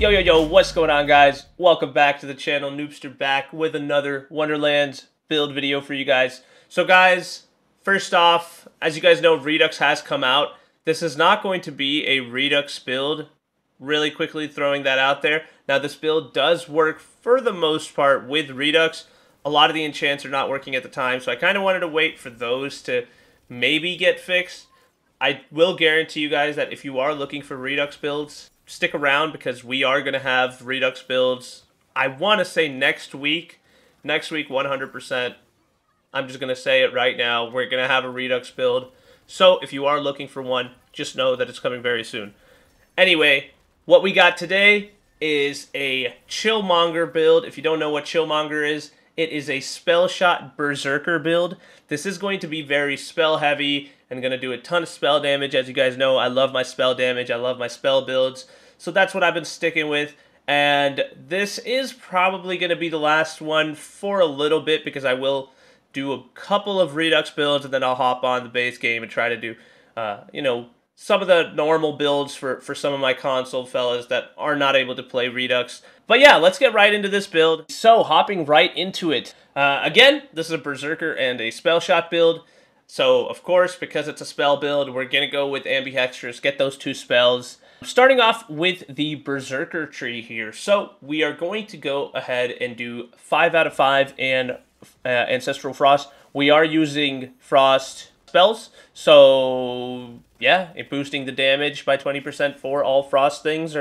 Yo, what's going on, guys? Welcome back to the channel. Noobster back with another Wonderlands build video for you guys. So guys, first off, as you guys know, Redux has come out. This is not going to be a Redux build. Really quickly throwing that out there. Now this build does work for the most part with Redux. A lot of the enchants are not working at the time, so I kind of wanted to wait for those to maybe get fixed. I will guarantee you guys that if you are looking for Redux builds, stick around because we are going to have Redux builds. I want to say next week 100%. I'm just going to say it right now. We're going to have a Redux build. So if you are looking for one, just know that it's coming very soon. Anyway, what we got today is a Chillmonger build. If you don't know what Chillmonger is, it is a spell shot Brr-zerker build. This is going to be very spell heavy and going to do a ton of spell damage. As you guys know, I love my spell damage. I love my spell builds. So that's what I've been sticking with. And this is probably going to be the last one for a little bit because I will do a couple of Redux builds and then I'll hop on the base game and try to do, some of the normal builds for some of my console fellas that are not able to play Redux. But yeah, let's get right into this build. So, hopping right into it. Again, this is a Brr-zerker and a spell shot build. So, of course, because it's a spell build, we're going to go with ambidextrous, get those two spells. Starting off with the Brr-zerker tree here. So, we are going to go ahead and do 5 out of 5 and Ancestral Frost. We are using Frost spells, so yeah, boosting the damage by 20% for all Frost things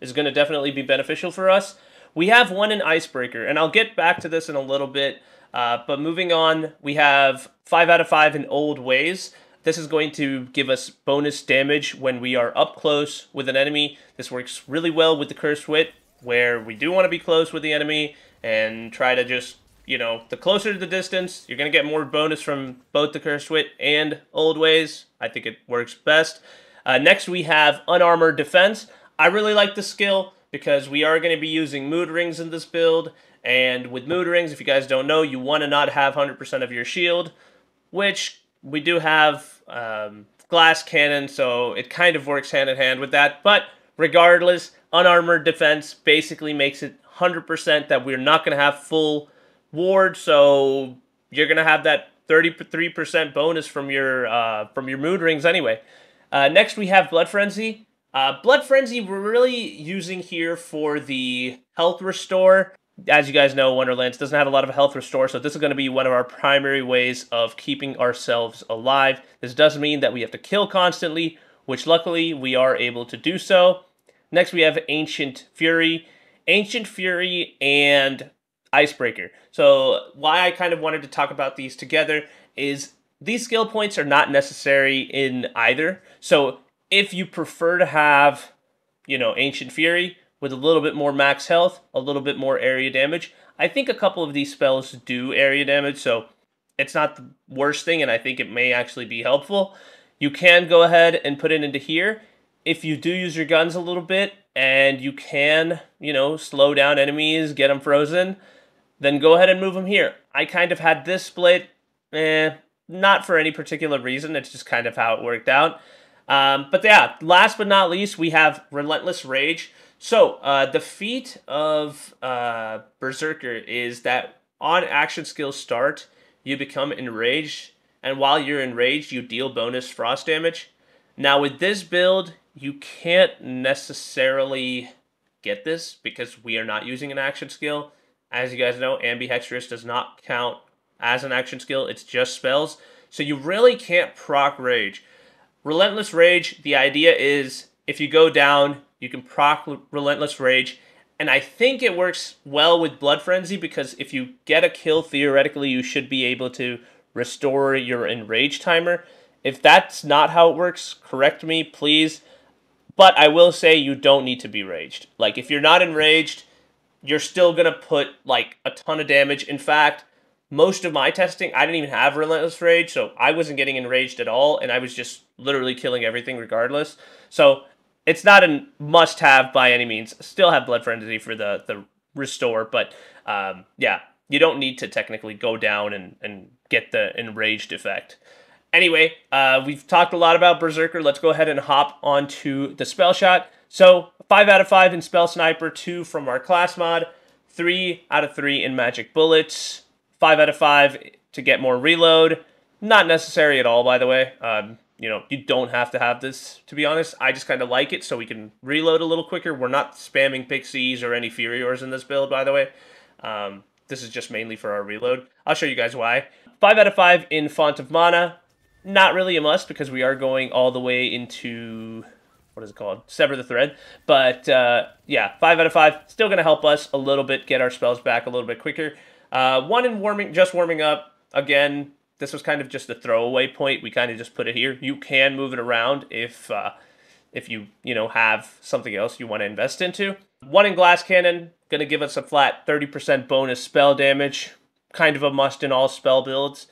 is going to definitely be beneficial for us. We have one in Icebreaker, and I'll get back to this in a little bit, but moving on, we have 5 out of 5 in Old Ways. This is going to give us bonus damage when we are up close with an enemy. This works really well with the Cursed Wit, where we do want to be close with the enemy and try to just, the closer to the distance, you're going to get more bonus from both the Cursed Wit and Old Ways. I think it works best. Next, we have Unarmored Defense. I really like the skill because we are going to be using Mood Rings in this build. And with Mood Rings, if you guys don't know, you want to not have 100% of your shield, which we do have Glass Cannon, so it kind of works hand in hand with that. But regardless, Unarmored Defense basically makes it 100% that we're not going to have full ward, so you're going to have that 33% bonus from your Mood Rings anyway. Next, we have Blood Frenzy. Blood Frenzy we're really using here for the health restore. As you guys know, Wonderlands doesn't have a lot of health restore, so this is going to be one of our primary ways of keeping ourselves alive. This does mean that we have to kill constantly, which luckily we are able to do so. Next, we have Ancient Fury. Ancient Fury and Icebreaker. So why I kind of wanted to talk about these together is these skill points are not necessary in either. So if you prefer to have, Ancient Fury with a little bit more max health, a little bit more area damage, I think a couple of these spells do area damage, so it's not the worst thing, and I think it may actually be helpful. You can go ahead and put it into here. If you do use your guns a little bit, and you can, slow down enemies, get them frozen, then go ahead and move them here. I kind of had this split, not for any particular reason, it's just kind of how it worked out. But yeah, last but not least, we have Relentless Rage. So, the feat of Brr-zerker is that on action skill start, you become enraged, and while you're enraged, you deal bonus frost damage. Now, with this build, you can't necessarily get this because we are not using an action skill. As you guys know, ambidextrous does not count as an action skill, it's just spells. So you really can't proc Rage. Relentless Rage, the idea is if you go down, you can proc Relentless Rage. And I think it works well with Blood Frenzy because if you get a kill, theoretically, you should be able to restore your enrage timer. If that's not how it works, correct me, please. But I will say you don't need to be raged. Like, if you're not enraged, you're still going to put, a ton of damage. In fact, most of my testing, I didn't even have Relentless Rage, so I wasn't getting enraged at all, and I was just literally killing everything regardless. So, it's not a must-have by any means. Still have Blood Frenzy for the restore, but, yeah, you don't need to technically go down and get the enraged effect. Anyway, we've talked a lot about Brr-zerker. Let's go ahead and hop onto the spell shot. So 5 out of 5 in Spell Sniper, 2 from our class mod, 3 out of 3 in Magic Bullets, 5 out of 5 to get more reload. Not necessary at all, by the way. You don't have to have this, to be honest. I just kind of like it so we can reload a little quicker. We're not spamming Pixies or any Furiors in this build, by the way. This is just mainly for our reload. I'll show you guys why. 5 out of 5 in Font of Mana. Not really a must because we are going all the way into... what is it called? Sever the Thread. But, yeah, 5 out of 5. Still going to help us a little bit get our spells back a little bit quicker. 1 in warming up. Again, this was kind of just a throwaway point. We kind of just put it here. You can move it around if you have something else you want to invest into. 1 in Glass Cannon. Going to give us a flat 30% bonus spell damage. Kind of a must in all spell builds.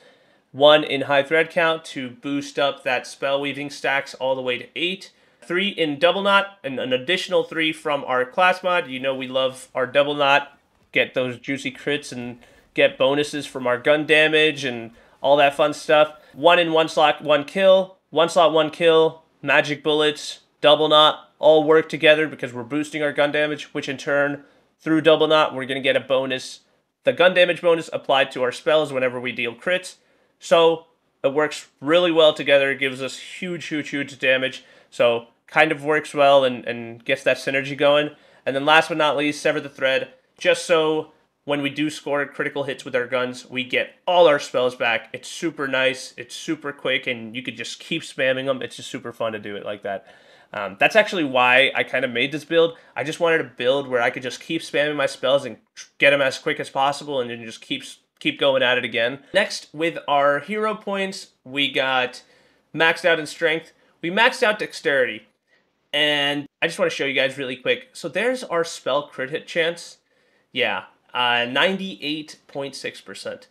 1 in High Thread Count to boost up that spell weaving stacks all the way to 8. 3 in Double Knot, and an additional 3 from our class mod. You know we love our Double Knot. Get those juicy crits and get bonuses from our gun damage and all that fun stuff. 1 in 1 slot, 1 kill. 1 slot, 1 kill. Magic Bullets, Double Knot, all work together because we're boosting our gun damage, which in turn, through Double Knot, we're going to get a bonus. The gun damage bonus applied to our spells whenever we deal crits. So it works really well together. It gives us huge damage. So kind of works well and gets that synergy going. And then last but not least, Sever the Thread. Just so when we do score critical hits with our guns, we get all our spells back. It's super nice. It's super quick, and you could just keep spamming them. It's just super fun to do it like that. That's actually why I kind of made this build. I just wanted a build where I could just keep spamming my spells and get them as quick as possible and then just keep going at it again. Next, with our hero points, we got maxed out in strength. We maxed out dexterity. And I just want to show you guys really quick. So there's our spell crit hit chance. Yeah, 98.6%.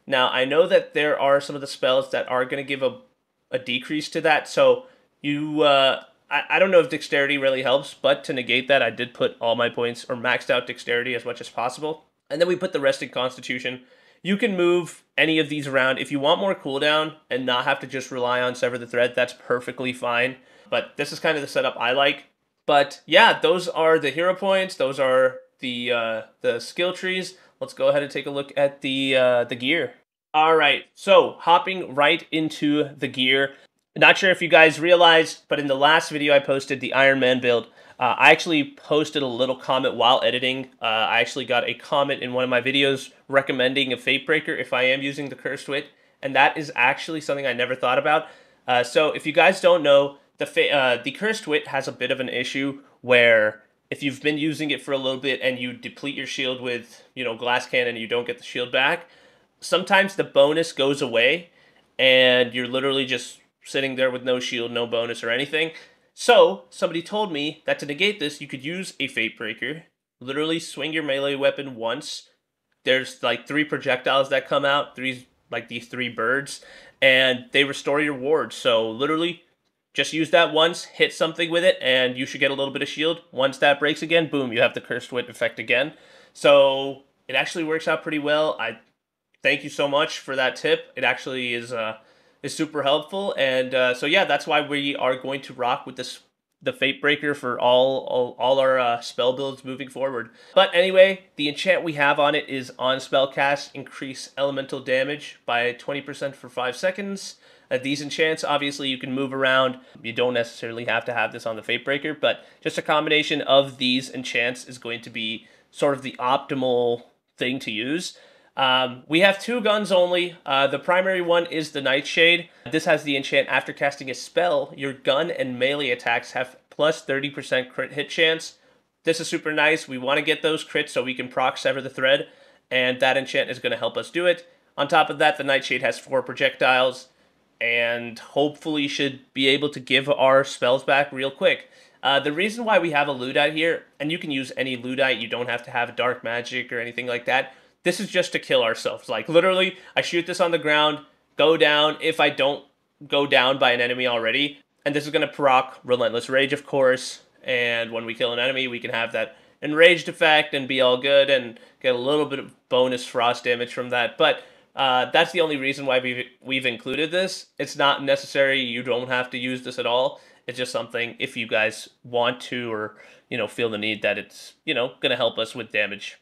Now, I know that there are some of the spells that are going to give a decrease to that. So I don't know if dexterity really helps, but to negate that, I did put all my points or maxed out dexterity as much as possible. And then we put the rest in constitution. You can move any of these around. If you want more cooldown and not have to just rely on Sever the Thread, that's perfectly fine. But this is kind of the setup I like. But yeah, those are the hero points. Those are the skill trees. Let's go ahead and take a look at the gear. All right, so hopping right into the gear. Not sure if you guys realized, but in the last video I posted the Iron Man build. I actually posted a little comment while editing. I actually got a comment in one of my videos recommending a Fate Breaker if I am using the Cursed Wit, and that is actually something I never thought about. So if you guys don't know, the Cursed Wit has a bit of an issue where if you've been using it for a little bit and you deplete your shield with, Glass Cannon and you don't get the shield back, sometimes the bonus goes away and you're literally just sitting there with no shield, no bonus or anything. So, somebody told me that to negate this, you could use a Fate Breaker, literally swing your melee weapon once. There's like 3 projectiles that come out, these 3 birds, and they restore your ward. So, literally, just use that once, hit something with it, and you should get a little bit of shield. Once that breaks again, boom, you have the Cursed Wit effect again. So, it actually works out pretty well. I thank you so much for that tip. It actually is super helpful, and so yeah, that's why we are going to rock with the Fate Breaker for all our spell builds moving forward. But anyway, the enchant we have on it is on spellcast, increase elemental damage by 20% for 5 seconds. These enchants, obviously, you can move around. You don't necessarily have to have this on the Fate Breaker, but just a combination of these enchants is going to be sort of the optimal thing to use. We have 2 guns only. The primary one is the Nightshade. This has the enchant after casting a spell, your gun and melee attacks have plus 30% crit hit chance. This is super nice. We want to get those crits so we can proc Sever the Thread, and that enchant is going to help us do it. On top of that, the Nightshade has 4 projectiles, and hopefully should be able to give our spells back real quick. The reason why we have a Ludite here, and you can use any Ludite, you don't have to have dark magic or anything like that. This is just to kill ourselves. Like, literally, I shoot this on the ground, go down if I don't go down by an enemy already. And this is going to proc Relentless Rage, of course. And when we kill an enemy, we can have that enraged effect and be all good and get a little bit of bonus frost damage from that. But that's the only reason why we've included this. It's not necessary. You don't have to use this at all. It's just something if you guys want to or, feel the need that it's, going to help us with damage.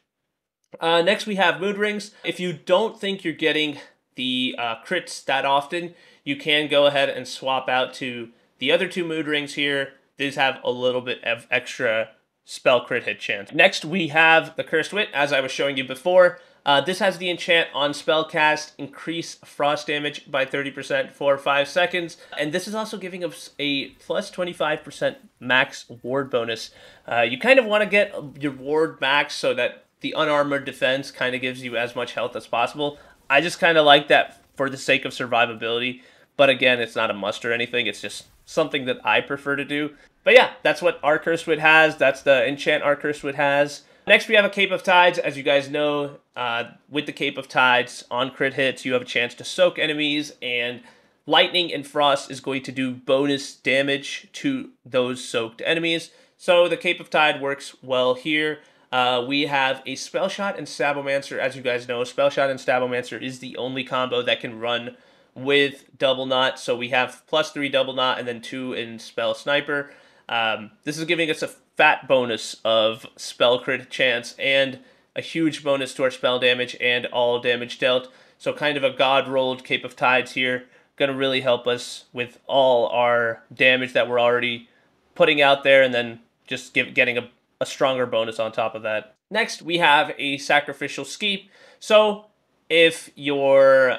Next, we have mood rings. If you don't think you're getting the crits that often, you can go ahead and swap out to the other two mood rings here. These have a little bit of extra spell crit hit chance. Next, we have the Cursed Wit, as I was showing you before. This has the enchant on spellcast, increase frost damage by 30% for 5 seconds. And this is also giving us a plus 25% max ward bonus. You kind of want to get your ward max so that the unarmored defense kind of gives you as much health as possible. I just kind of like that for the sake of survivability. But again, it's not a must or anything. It's just something that I prefer to do. But yeah, that's what our Cursed Wit has. That's the enchant our Cursed Wit has. Next, we have a Cape of Tides. As you guys know, with the Cape of Tides, on crit hits, you have a chance to soak enemies, and lightning and frost is going to do bonus damage to those soaked enemies. So the Cape of Tide works well here. We have a Spell Shot and Sabomancer. As you guys know, Spell Shot and Sabomancer is the only combo that can run with Double Knot. So we have +3 Double Knot and then 2 in Spell Sniper. This is giving us a fat bonus of spell crit chance and a huge bonus to our spell damage and all damage dealt. So kind of a god rolled Cape of Tides here. Going to really help us with all our damage that we're already putting out there, and then just getting a stronger bonus on top of that. Next, we have a Sacrificial Skeep. So if your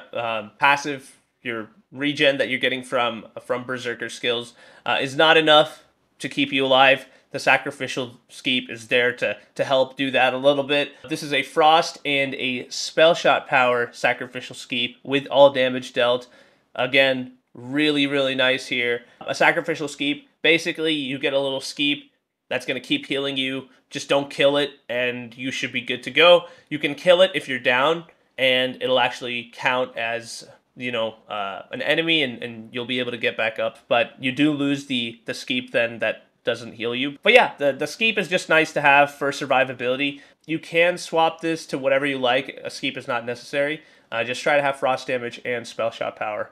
passive, your regen that you're getting from Brr-zerker skills is not enough to keep you alive, the Sacrificial Skeep is there to help do that a little bit. This is a Frost and a Spell Shot power Sacrificial Skeep with all damage dealt. Again, really, really nice here. A Sacrificial Skeep, basically you get a little Skeep that's going to keep healing you. Just don't kill it and you should be good to go. You can kill it if you're down and it'll actually count as, an enemy and you'll be able to get back up. But you do lose the Skeep then that doesn't heal you. But yeah, the Skeep is just nice to have for survivability. You can swap this to whatever you like. A Skeep is not necessary. Just try to have frost damage and spell shot power.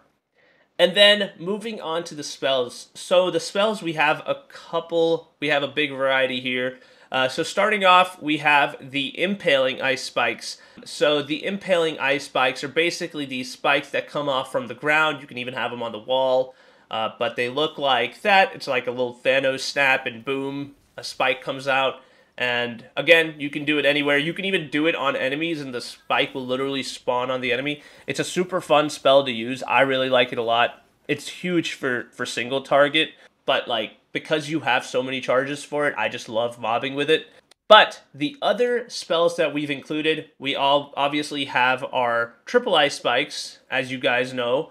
And then moving on to the spells. So the spells, we have a big variety here. So starting off, we have the Impaling Ice Spikes. So the Impaling Ice Spikes are basically these spikes that come off from the ground. You can even have them on the wall. But they look like that. It's like a little Thanos snap and boom, a spike comes out. And again, you can do it anywhere. You can even do it on enemies and the spike will literally spawn on the enemy. It's a super fun spell to use. I really like it a lot. It's huge for single target, but like because you have so many charges for it, I just love mobbing with it. But the other spells that we've included, we all obviously have our triple ice spikes, as you guys know.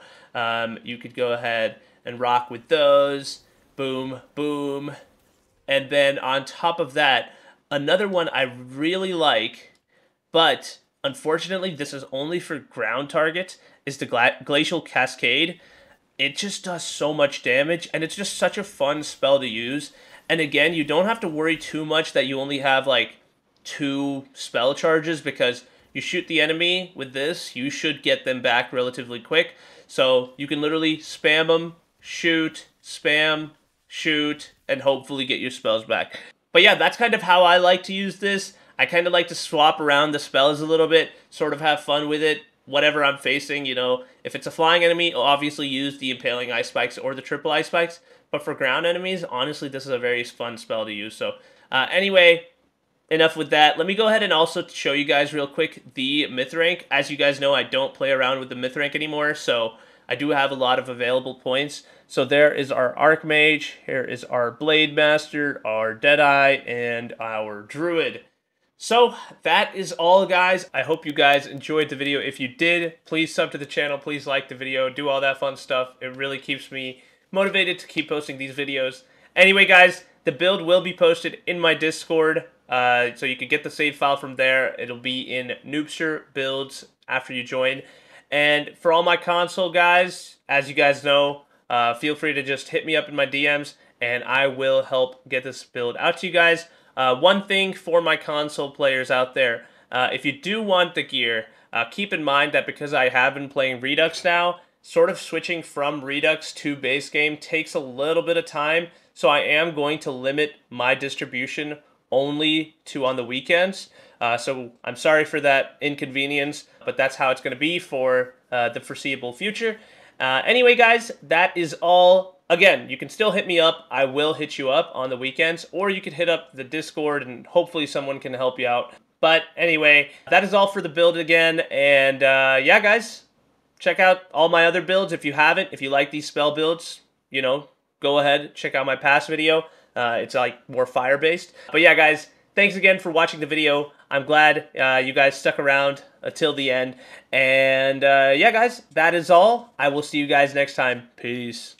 You could go ahead and rock with those. Boom, boom. And then on top of that, another one I really like, but unfortunately this is only for ground targets, is the Glacial Cascade. It just does so much damage, and it's just such a fun spell to use. And again, you don't have to worry too much that you only have like 2 spell charges, because you shoot the enemy with this, you should get them back relatively quick. So you can literally spam them, shoot, spam, shoot, and hopefully get your spells back. But yeah, that's kind of how I like to use this. I kind of like to swap around the spells a little bit, sort of have fun with it, whatever I'm facing, If it's a flying enemy, I'll obviously use the Impaling Ice Spikes or the Triple Ice Spikes. But for ground enemies, honestly, this is a very fun spell to use. So anyway, enough with that. Let me go ahead and also show you guys real quick the myth rank. As you guys know, I don't play around with the myth rank anymore, so I do have a lot of available points. So there is our Archmage, here is our Blade Master, our Deadeye, and our Druid. So that is all, guys. I hope you guys enjoyed the video. If you did, please sub to the channel, please like the video, do all that fun stuff. It really keeps me motivated to keep posting these videos. Anyway, guys, the build will be posted in my Discord, so you can get the save file from there. It'll be in Noobster builds after you join. And for all my console guys, as you guys know, feel free to just hit me up in my DMs, and I will help get this build out to you guys. One thing for my console players out there, if you do want the gear, keep in mind that because I have been playing Redux now, sort of switching from Redux to base game takes a little bit of time, so I am going to limit my distribution only to on the weekends. So I'm sorry for that inconvenience, but that's how it's going to be for the foreseeable future. Anyway, guys, that is all. Again, you can still hit me up. I will hit you up on the weekends, or you could hit up the Discord and hopefully someone can help you out. But anyway, that is all for the build again. And yeah, guys, check out all my other builds if you haven't. If you like these spell builds, you know, go ahead, check out my past video. It's like more fire-based. But yeah, guys, thanks again for watching the video. I'm glad you guys stuck around until the end. And yeah, guys, that is all. I will see you guys next time. Peace.